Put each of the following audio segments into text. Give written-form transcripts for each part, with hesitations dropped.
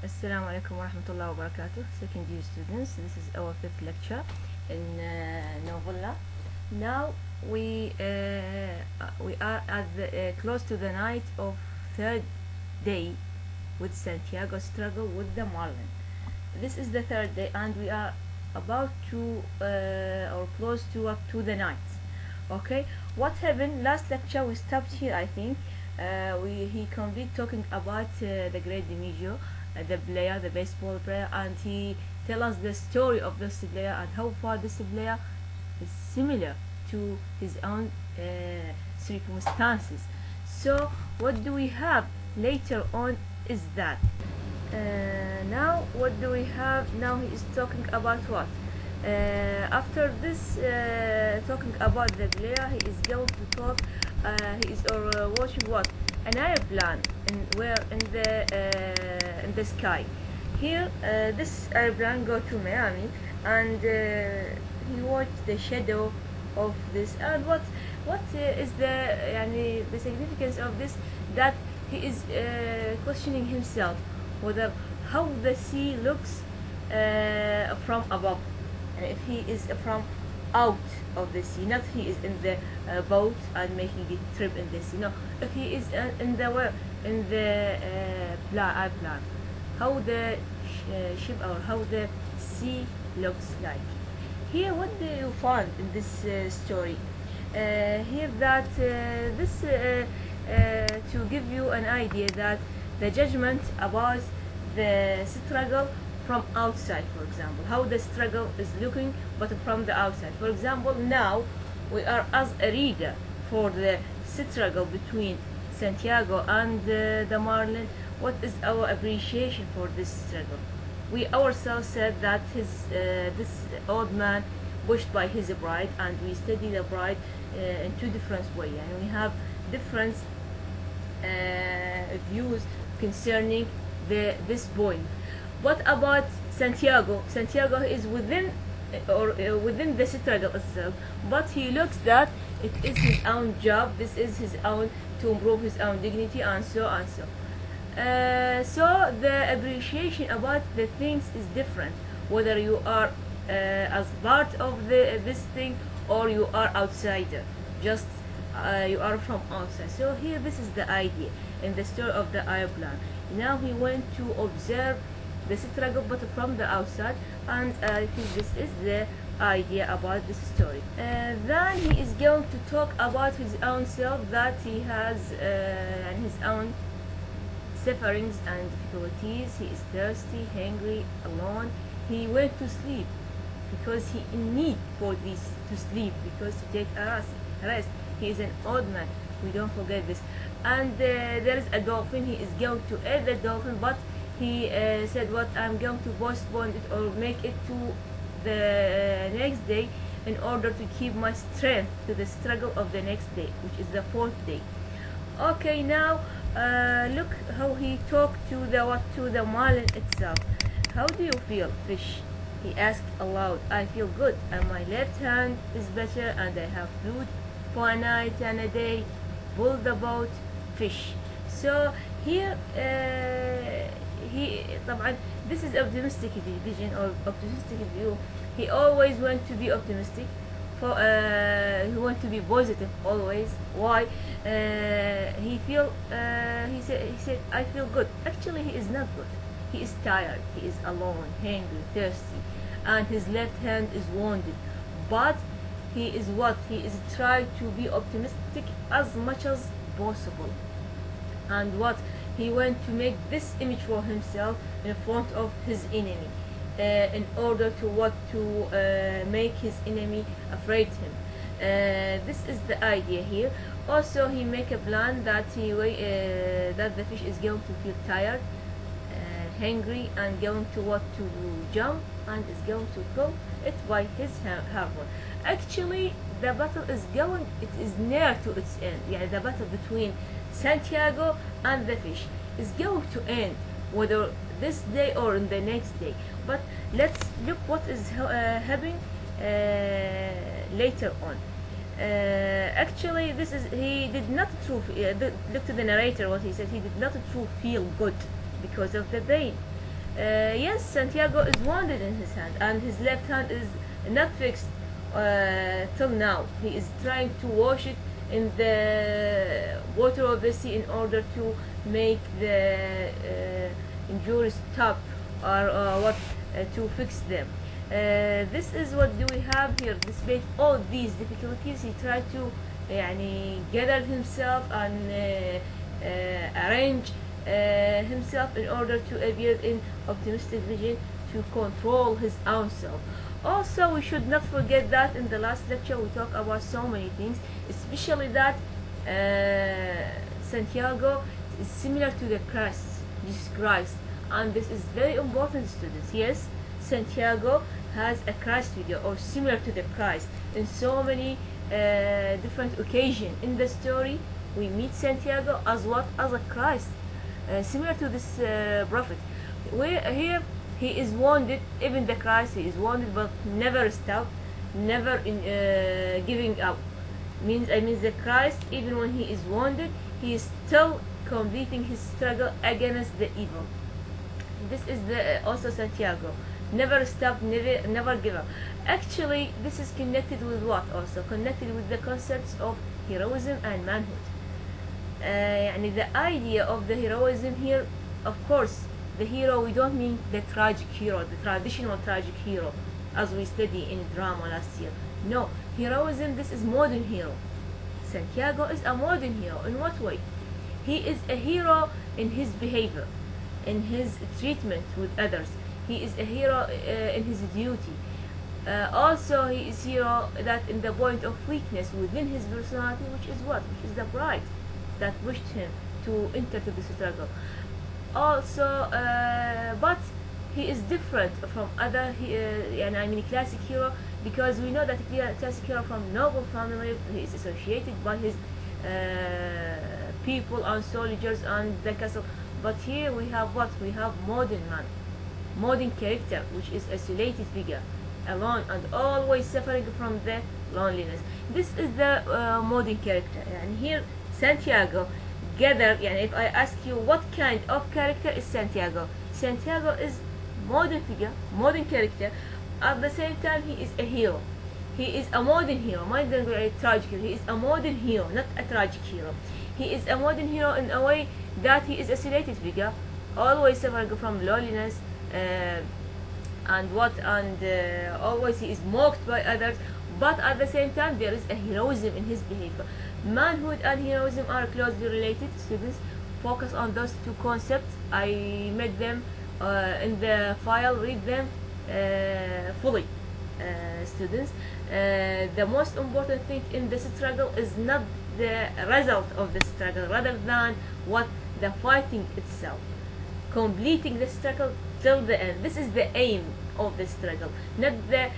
Assalamu alaikum wa rahmatullahi wa barakatuh. Second year students, this is our fifth lecture in Novella. Now we are at the close to the night of third day with Santiago struggle with the Marlin. This is the third day, and we are about to or close to up to the night. Okay, what happened last lecture? We stopped here, I think. He complete talking about the great Dimigio, the player, the baseball player, and he tell us the story of this player and how far this player is similar to his own circumstances. So what do we have later on is that now what do we have now? He is talking about what? After this talking about the player, he is going to talk. He is watching what? An airplane in the sky. Here, this airplane go to Miami, and he watched the shadow of this. And what is the significance of this? That he is questioning himself whether how the sea looks from above. If he is from out of the sea, not he is in the boat and making a trip in the sea. No, if he is in the airplane, how the ship or how the sea looks like. Here, what do you find in this story? Here that this to give you an idea that the judgment about the struggle from outside, for example, how the struggle is looking but from the outside. For example, now we are as a reader for the struggle between Santiago and the Marlin. What is our appreciation for this struggle? We ourselves said that this old man pushed by his bride, and we study the bride in two different ways, and we have different views concerning this point. What about Santiago? Santiago is within within the struggle itself, but he looks that it is his own job. This is his own to improve his own dignity, and so and so. So the appreciation about the things is different. Whether you are as part of this thing or you are outsider, just you are from outside. So here, this is the idea in the story of the airplane. Now he went to observe the struggle but from the outside, and I think this is the idea about this story. Then he is going to talk about his own self, that he has and his own sufferings and difficulties. He is thirsty, hungry, alone. He went to sleep because he in need for this to sleep, because to take a rest. He is an old man. We don't forget this. And there is a dolphin. He is going to eat the dolphin, but he said, what, I'm going to postpone it or make it to the next day in order to keep my strength to the struggle of the next day, which is the fourth day. Okay, now look how he talked to the marlin itself. How do you feel, fish? He asked aloud. I feel good, and my left hand is better, and I have food for a night and a day. Pull the boat, fish. So here this is optimistic vision or optimistic view. He always wants to be optimistic. He wants to be positive always. Why? He said I feel good. Actually, he is not good. He is tired. He is alone, hungry, thirsty, and his left hand is wounded. But he is what? He is trying to be optimistic as much as possible. And what? He went to make this image for himself in front of his enemy, in order to make his enemy afraid him. This is the idea here. Also, he make a plan that that the fish is going to feel tired, hungry, and going to jump, and is going to kill it by his harpoon. Actually, the battle is going. It is near to its end. Yeah, the battle between Santiago and the fish is going to end, whether this day or in the next day. But let's look what is happening later on. Actually, he did not look to the narrator what he said. He did not feel good because of the pain. Yes, Santiago is wounded in his hand, and his left hand is not fixed till now. He is trying to wash it in the water of the sea in order to make the injuries stop, or to fix them. This is what do we have here. Despite all these difficulties, he tried to gather himself and arrange himself in order to appear in optimistic vision to control his own self. Also, we should not forget that in the last lecture we talked about so many things, especially that Santiago is similar to the Christ, Jesus Christ, and this is very important, students. Yes, Santiago has a Christ figure, or similar to the Christ, in so many different occasions in the story. We meet Santiago as what? As a Christ, similar to this prophet. Here he is wounded, even the Christ, he is wounded, but never stopped, never giving up. Means the Christ, even when he is wounded, he is still completing his struggle against the evil. This is the also Santiago. Never stop, never give up. Actually, this is connected with what? Also connected with the concepts of heroism and manhood. The idea of the heroism here, of course, the hero, we don't mean the tragic hero, the traditional tragic hero, as we studied in drama last year. No, heroism, this is modern hero. Santiago is a modern hero. In what way? He is a hero in his behavior, in his treatment with others. He is a hero in his duty. Also, he is hero that in the point of weakness within his personality, which is what? Which is the pride that pushed him to enter to the struggle. Also, but he is different from other classic hero, because we know that classic hero from noble family, he is associated by his people and soldiers and the castle. But here we have what? We have modern man, modern character, which is isolated figure, alone and always suffering from the loneliness. This is the modern character. And here Santiago gather, if I ask you what kind of character is Santiago, Santiago is modern figure, modern character. At the same time, he is a hero. He is a modern hero, more than a tragic hero. He is a modern hero, not a tragic hero. He is a modern hero in a way that he is a isolated figure, always suffering from loneliness, always he is mocked by others. But at the same time, there is a heroism in his behavior. Manhood and heroism are closely related. Students, focus on those two concepts. I made them in the file. Read them fully, students. The most important thing in this struggle is not the result of the struggle, rather than what the fighting itself, completing the struggle till the end. This is the aim of the struggle, not the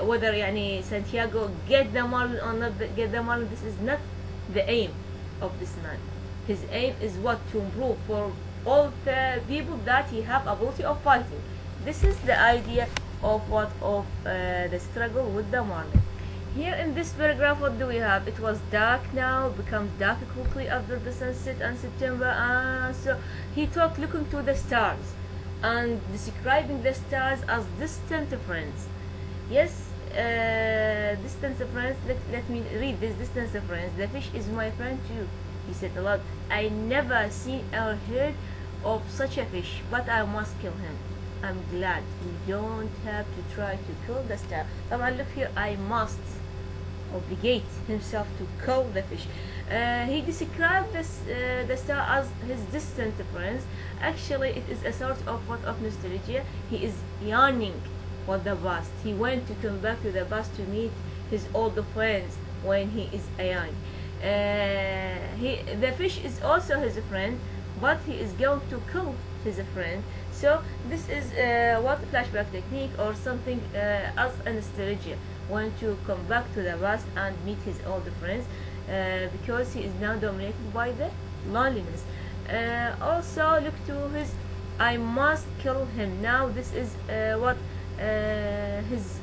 whether Santiago get the marlin or not get the marlin. This is not the aim of this man. His aim is what? To improve for all the people that he have ability of fighting. This is the idea of what? Of the struggle with the marlin. Here in this paragraph, what do we have? It was dark now, becomes dark quickly after the sunset and September, and so he talked looking to the stars and describing the stars as distant friends. Yes, distant friends. Let me read this. Distant friends. The fish is my friend too, he said aloud. I never seen or heard of such a fish, but I must kill him. I'm glad we don't have to try to kill the star. طبعا look here, I must obligate himself to kill the fish. He described the star as his distant friends. Actually, it is a sort of nostalgia. He is yearning for the past. He wants to come back to the past to meet his old friends when he is young. The fish is also his friend, but he is going to kill his friend. So this is what flashback technique or something as a nostalgia. Want to come back to the past and meet his old friends because he is now dominated by the loneliness. Also look to his I must kill him. Now this is what his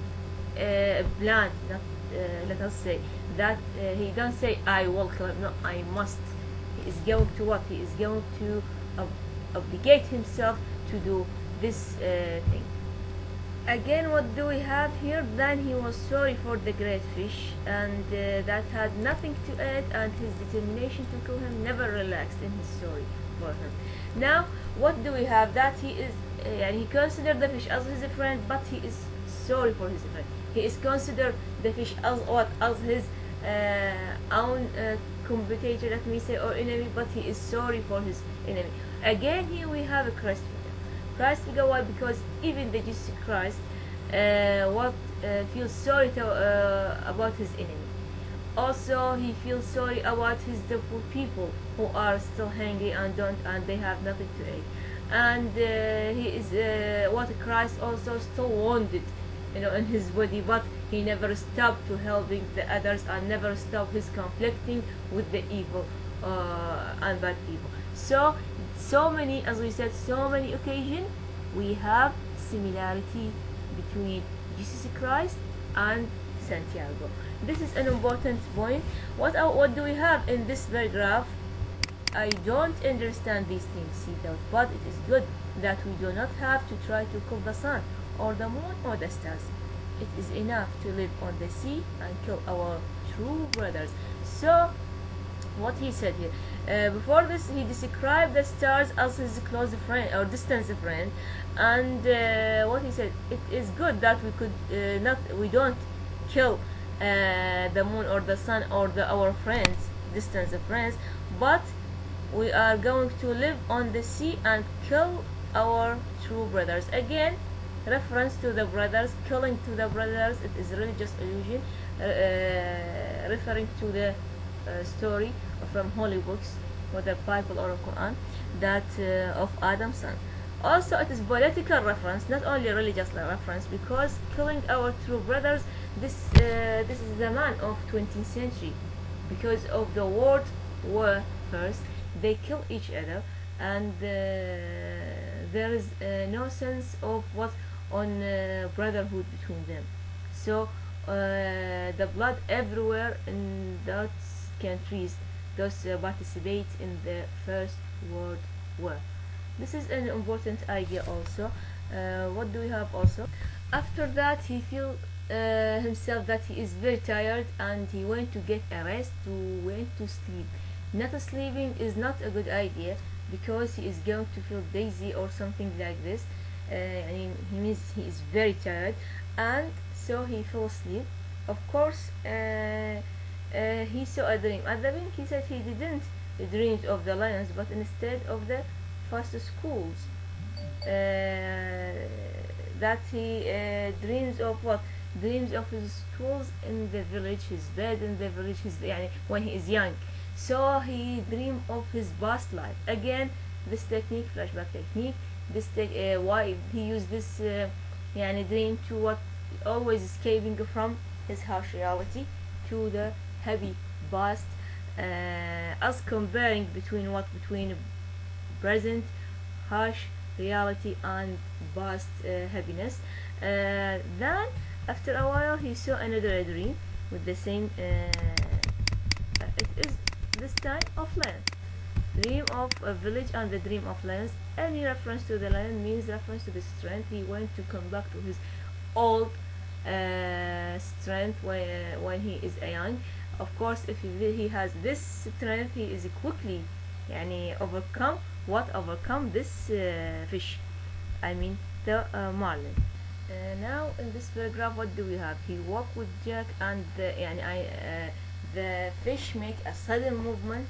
plan. Not, let us say that he don't say I will kill him. No, I must. He is going to what? He is going to obligate himself to do this thing. Again, what do we have here? Then he was sorry for the great fish, and that had nothing to eat, and his determination to kill him never relaxed in his sorry for him. Now, what do we have? That he is, he considered the fish as his friend, but he is sorry for his friend. He is considered the fish as what? As his own competitor, let me say, or enemy, but he is sorry for his enemy. Again, here we have a Christ figure. Christ figure, why? Because even the Jesus Christ feels sorry about his enemy. Also, he feels sorry about the poor people who are still hungry and they have nothing to eat. And he is Christ also still wounded, in his body, but he never stopped to helping the others and never stopped his conflicting with the evil and bad people. So many, as we said, so many occasions we have similarity between Jesus Christ and Santiago. This is an important point. What do we have in this paragraph? I don't understand these things, see that, but it is good that we do not have to try to kill the sun or the moon or the stars. It is enough to live on the sea and kill our true brothers. So what he said here, before this he described the stars as his close friend or distant friend, and what he said, it is good that we don't kill the moon or the sun or our friends, distant friends, but we are going to live on the sea and kill our true brothers. Again, reference to the brothers, killing to the brothers, it is religious illusion, referring to the story from holy books, whether Bible or Quran, that of Adam's son. Also, it is political reference, not only religious reference, because killing our true brothers, this is the man of 20th century, because of the world war. First, they kill each other, and there is no sense of brotherhood between them. So the blood everywhere in those countries, those participate in the First World War. This is an important idea also. What do we have also? After that, he feel himself that he is very tired, and he went to get a rest, went to sleep. Not sleeping is not a good idea, because he is going to feel dizzy or something like this. He means he is very tired, and so he fell asleep. Of course, he saw a dream. At the beginning, he said he didn't dream of the lions, but instead of the fast schools. That he dreams of what? Dreams of his schools in the village, his bed in the village, when he is young. So he dreamed of his past life. Again, this technique, flashback technique. Why he used this dream to what? Always escaping from his harsh reality to the happy past, as comparing between present harsh reality and past happiness. Then after a while he saw another dream with the same it is this time of lion. Dream of a village and the dream of lions. Any reference to the lion means reference to the strength. He went to come back to his old strength when he is young. Of course, if he has this strength, he is quickly overcome this fish, the marlin. Now in this paragraph, what do we have? He walked with Jack, and the fish make a sudden movement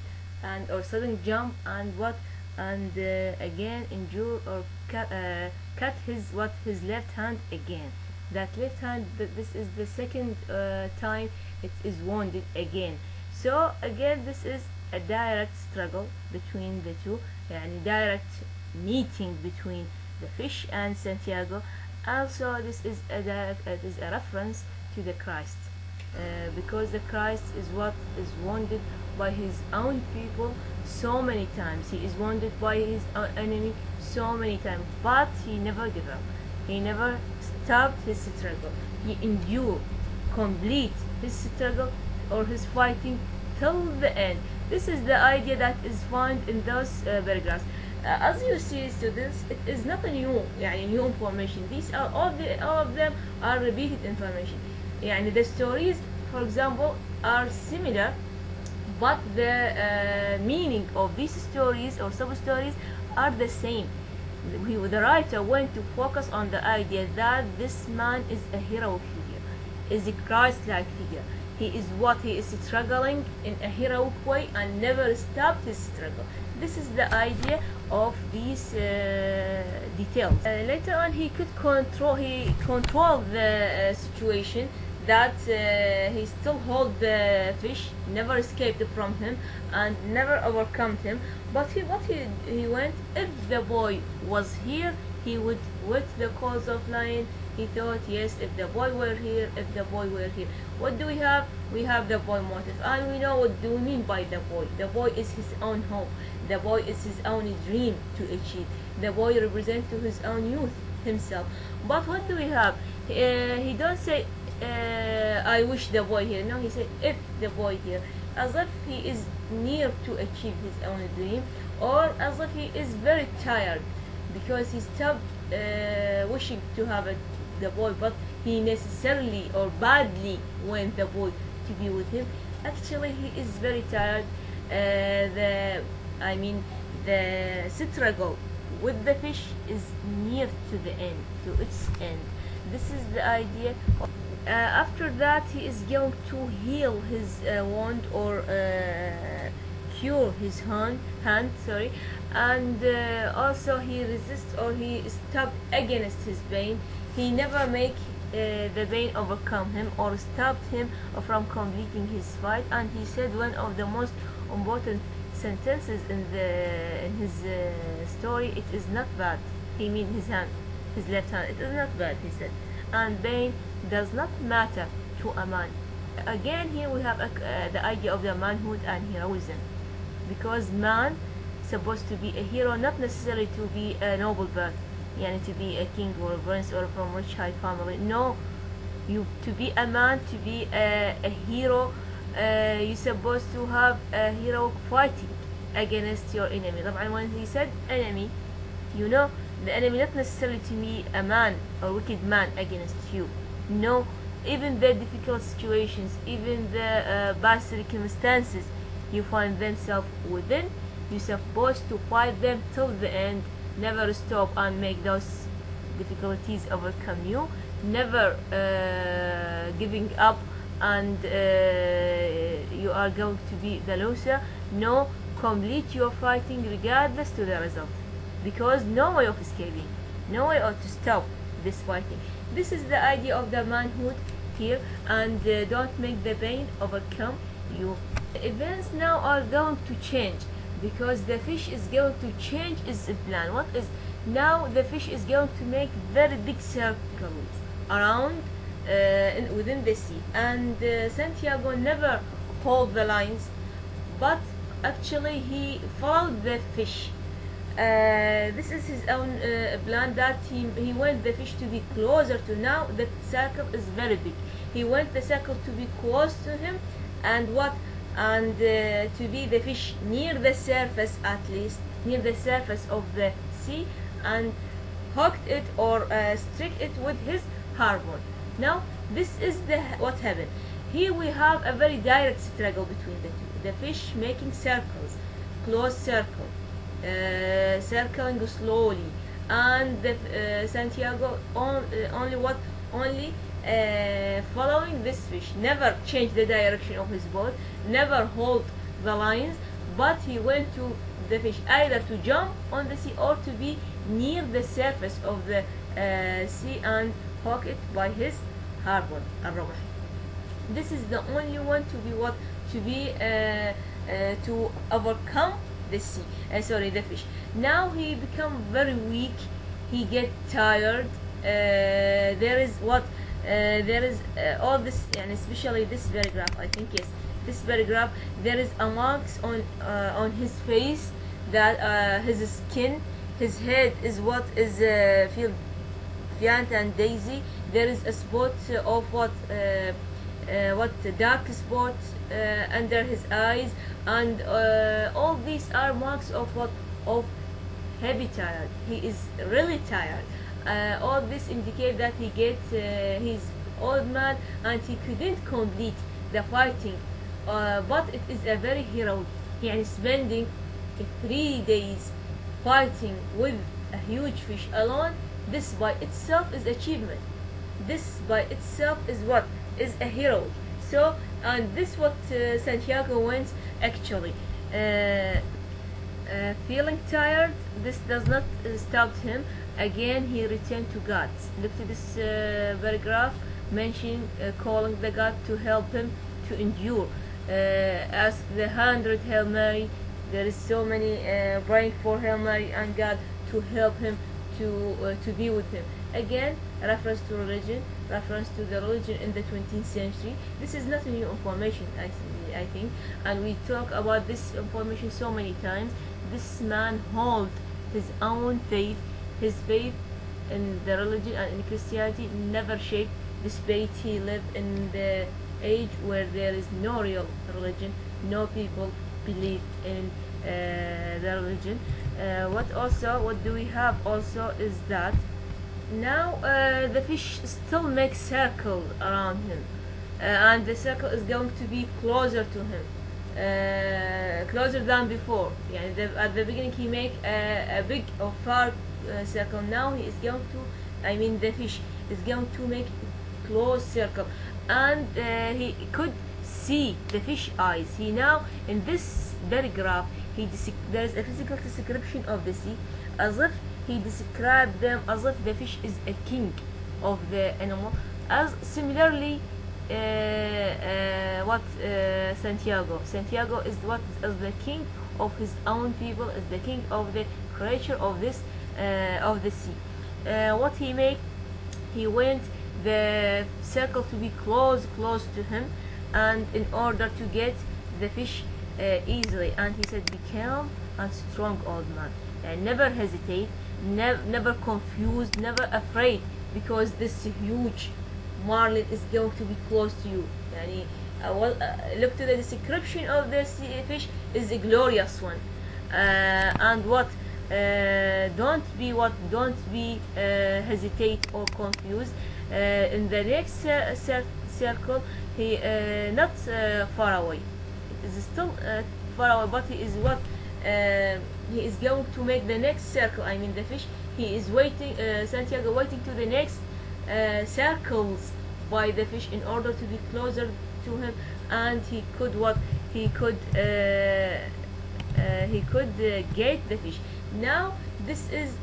or sudden jump, and again injure or cut his left hand again. That left hand, this is the second time it is wounded again. So again, this is a direct struggle between the two, direct meeting between the fish and Santiago. Also, this is a reference to the Christ, because the Christ is wounded by his own people so many times. He is wounded by his own enemy so many times, but he never gave up. He never stopped his struggle. He endured, complete his struggle or his fighting till the end. This is the idea that is found in those paragraphs. As you see, students, it is not a new new information. These are all of them are repeated information. The stories, for example, are similar, but the meaning of these stories or sub stories are the same. The writer went to focus on the idea that this man is a heroic figure, is a Christ-like figure. He is struggling in a heroic way and never stopped his struggle. This is the idea of these details. Later on, he controlled the situation, that he still held the fish, never escaped from him and never overcome him. But he went, if the boy was here, he would wet the cause of lion. He thought, yes, if the boy were here, if the boy were here. What do we have? We have the boy motive, and we know what do we mean by the boy. The boy is his own hope. The boy is his own dream to achieve. The boy represents to his own youth himself. But what do we have? He don't say, I wish the boy here. No, he said, if the boy here, as if he is near to achieve his own dream, or as if he is very tired because he stopped wishing to have the boy, but he necessarily or badly want the boy to be with him. Actually, he is very tired. The struggle with the fish is near to the end, to its end. This is the idea. After that, he is going to heal his wound or cure his hand, and also he resists or he stopped against his pain. He never make the pain overcome him or stopped him from completing his fight. And he said one of the most important sentences in his story: "It is not bad." He mean his hand, his left hand. It is not bad, he said, and pain does not matter to a man. Again, here we have the idea of the manhood and heroism, because man supposed to be a hero, not necessarily to be a noble birth, to be a king or a prince or from rich high family. No, to be a man, to be a hero, you're supposed to have a heroic fighting against your enemy. When he said enemy, the enemy not necessarily to be a man or wicked man against you. No, even the difficult situations, even the bad circumstances you find themselves within, you're supposed to fight them till the end. Never stop and make those difficulties overcome you. Never giving up and you are going to be the loser. No, complete your fighting regardless to the result, because no way of escaping, no way to stop this fighting. This is the idea of the manhood here, and don't make the pain overcome you. The events now are going to change, because the fish is going to change its plan. What is now? The fish is going to make very big circles around within the sea, and Santiago never hold the lines, but actually he followed the fish. This is his own plan, that he wants the fish to be closer to. Now the circle is very big. He wants the circle to be close to him, and to be the fish near the surface, at least near the surface of the sea, and hooked it or struck it with his harpoon. Now this is what happened. Here we have a very direct struggle between the two. The fish making circles, close circle, circling slowly, and Santiago only following this fish, never change the direction of his boat, never hold the lines, but he went to the fish either to jump on the sea or to be near the surface of the sea and hook it by his harpoon, الرمح. This is the only one to overcome the fish. Now he become very weak, he get tired. There is all this, especially this paragraph, I think, yes, this paragraph, there is a marks on his face, that his skin, his head is feel giant and daisy. There is a spot of dark spot under his eyes, and all these are marks of heavy tired. He is really tired. All this indicate that he gets he's old man and he couldn't complete the fighting. But it is a very heroic. يعني spending 3 days fighting with a huge fish alone. This by itself is achievement. This by itself is what is a hero. So, and this what Santiago wants actually. Feeling tired, this does not stop him. Again, he returned to God. Look to this paragraph mentioning calling the God to help him to endure. Ask the 100 Hail Mary. There is so many praying for Hail Mary and God to help him to be with him. Again, reference to religion, reference to the religion in the 20th century. This is not a new information, I think, and we talk about this information so many times. This man held his own faith. His faith in the religion and in Christianity never shaped, despite he lived in the age where there is no real religion, no people believe in the religion. What do we have also is that now the fish still makes circle around him, and the circle is going to be closer to him, closer than before. At the beginning he make a big or far circle. Now he is going to, the fish is going to make close circle, and he could see the fish eyes. He now in this paragraph there is a physical description of the sea, as if he described them as if the fish is a king of the animal. As similarly, Santiago is what is the king of his own people, is the king of the creature of this of the sea. What he made, he went the circle to be close to him, and in order to get the fish easily, and he said, be calm and strong, old man, and never hesitate, never confused, never afraid, because this huge marlin is going to be close to you. Look to the description of this fish is a glorious one, and don't be hesitate or confused. In the next circle, he not far away. It is still far away, but he is going to make the next circle. The fish. He is waiting. Santiago waiting to the next circles by the fish in order to be closer to him, and he could get the fish. Now this is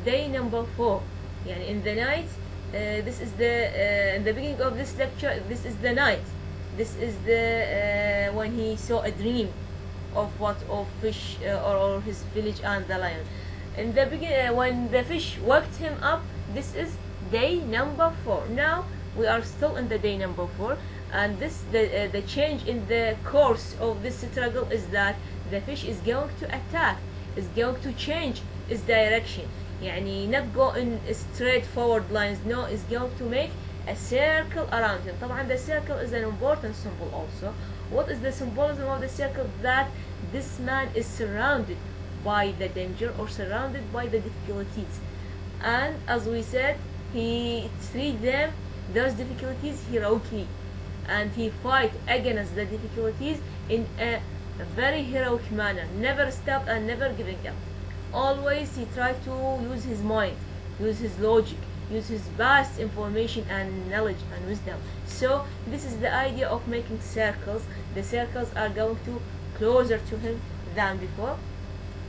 day number 4. In the night. This is in the beginning of this lecture. This is the night. This is the when he saw a dream of fish or his village and the lion. In the beginning, when the fish woke him up, this is day number 4. Now we are still in the day number 4, and the change in the course of this struggle is that the fish is going to attack, is going to change its direction. Not go in straight forward lines. No, is going to make a circle around him. طبعا the circle is an important symbol also. What is the symbolism of the circle? That this man is surrounded by the danger or surrounded by the difficulties, and as we said, he treat those difficulties heroically, and he fight against the difficulties in a very heroic manner, never stop and never giving up. Always he tried to use his mind, use his logic, use his vast information and knowledge and wisdom. So this is the idea of making circles. The circles are going to closer to him than before.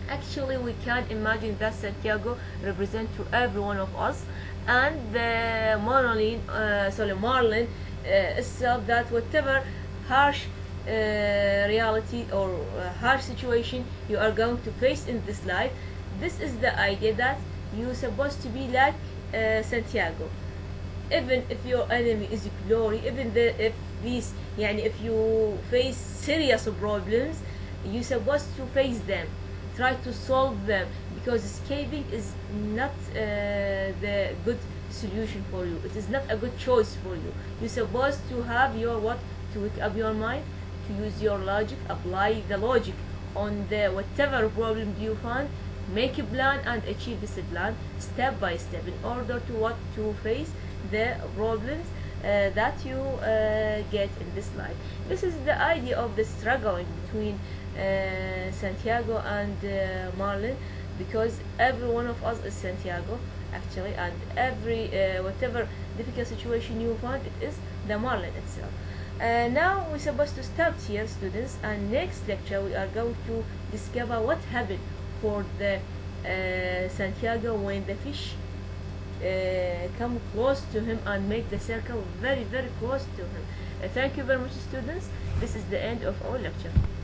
Actually, we can imagine that Santiago represents to every one of us, and the marlin itself, that whatever harsh reality or harsh situation you are going to face in this life, this is the idea that you're supposed to be like Santiago. Even if your enemy is glory, if you face serious problems, you're supposed to face them, try to solve them, because escaping is not the good solution for you. It is not a good choice for you. You're supposed to have to wake up your mind, to use your logic, apply the logic on the whatever problem you find, make a plan and achieve this plan step by step in order to what to face the problems that you get in this life. This is the idea of the struggle between Santiago and Marlon, because every one of us is Santiago actually, and every whatever difficult situation you find, it is the Marlon itself. Now we're supposed to stop here, students, and next lecture we are going to discover what happened for the Santiago when the fish come close to him and make the circle very close to him. Thank you very much, students. This is the end of our lecture.